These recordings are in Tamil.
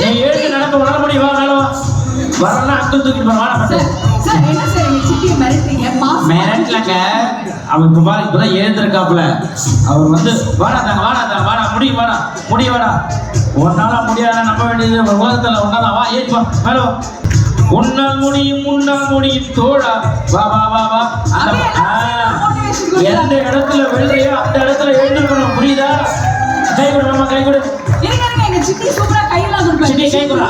நீ எழுந்து நடக்க வர முடியும். வா மேல வா. வரனா அங்கிள் தூக்கிட்டு போற. வாடா பட்டு. சார் என்ன சார் நீங்க சிட்டியை மிரட்டுறீங்க? மிரட்டலங்க. அவன் இப்ப பாரு இப்பதான் எழுந்திருக்காப்புல. அவர் வந்து வாடா வாடா முடியும் வாடா முடியும் வாடா. உன்னால முடியாத நம்ப வேண்டியது உலகத்துல ஒன்னாதான். வா ஏறி வா மேல வா. உன்னால் முடியும் தோழா. வா வா வா வா. எந்த இடத்துல விழுதையோ அந்த இடத்துல எழுந்திருக்கணும். புரியுதா? கை கொடு மாமா, கை கொடு. இருங்க எங்க சிட்டி சூப்பரா கையெல்லாம் கொடுப்பாங்க. சிட்டி கை கொடு.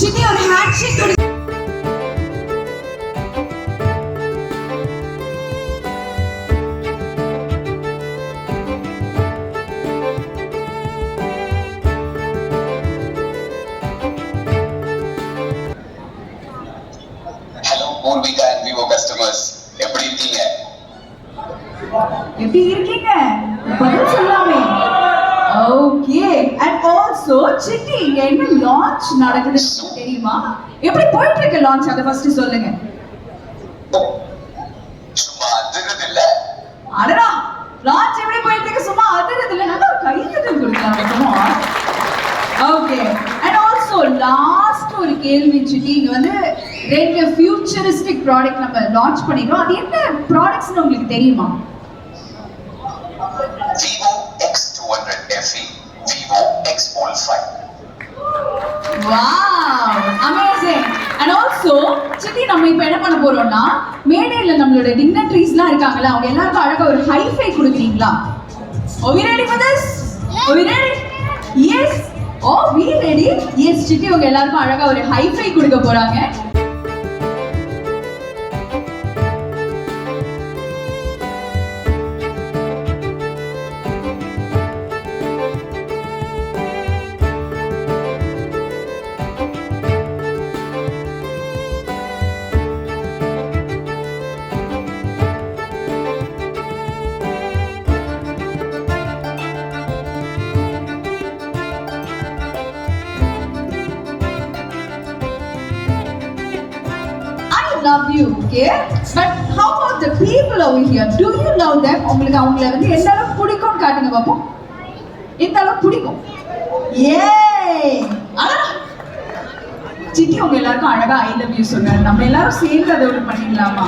சிட்டி ஒரு ஹேண்ட் ஷேக் கொடு. பூர்விகா and Vivo customers எப்படி இருக்கீங்க? எப்படி இருக்கீங்க? பதில் சொல்லாமே. ஓகே. அண்ட் ஆல்சோ சிட்டி இங்க என்ன லான்ச் நடக்குது தெரியுமா? எப்படி போயிட்டு இருக்கு லான்ச்? அத ஃபர்ஸ்ட் சொல்லுங்க. சும்மா அதிரது இல்ல. அடடா லான்ச் எப்படி போயிட்டு இருக்கு? சும்மா அதிரது இல்ல. நல்ல ஒரு கைத்தட்டல் கொடுக்கலாம். ஓகே. அண்ட் ஆல்சோ லாஸ்ட் ஒரு கேள்வி சிட்டி, இங்க வந்து ரெண்டு ஃபியூச்சரிஸ்டிக் ப்ராடக்ட் நம்ம லான்ச் பண்ணிருக்கோம். அது என்ன ப்ராடக்ட்ஸ்னு உங்களுக்கு தெரியுமா? Vivo X200 FE, Vivo X Fold 5. Wow amazing. And also city நம்ம இப்போ என்ன பண்ண போறோம்னா, மேடையில நம்மளோட டிக்னட்டரிஸ்லாம் இருக்காங்கல்ல, அவங்க எல்லாருக்கும் அழகா ஒரு ஹைஃபை கொடுக்குறீங்களா? Are we ready for this? Are we ready? Yes. Oh, we ready? Yes, city உங்க எல்லாருக்கும் அழகா ஒரு ஹைஃபை கொடுக்க போறாங்க. Love you, okay? But how about the people over here? Do you love them? உங்களுக்கு அவங்கள வந்து எந்த அளவுக்கு பிடிக்கும் காட்டுங்க பாப்போம். எந்த அளவுக்கு பிடிக்கும்? ஏய் அடடா சிட்டி உங்க எல்லாருக்கும் அழகா ஐ லவ் யூ சொன்னாரு. நம்ம எல்லாரும் சேர்ந்து அதை ஒரு பண்ணிடலாமா?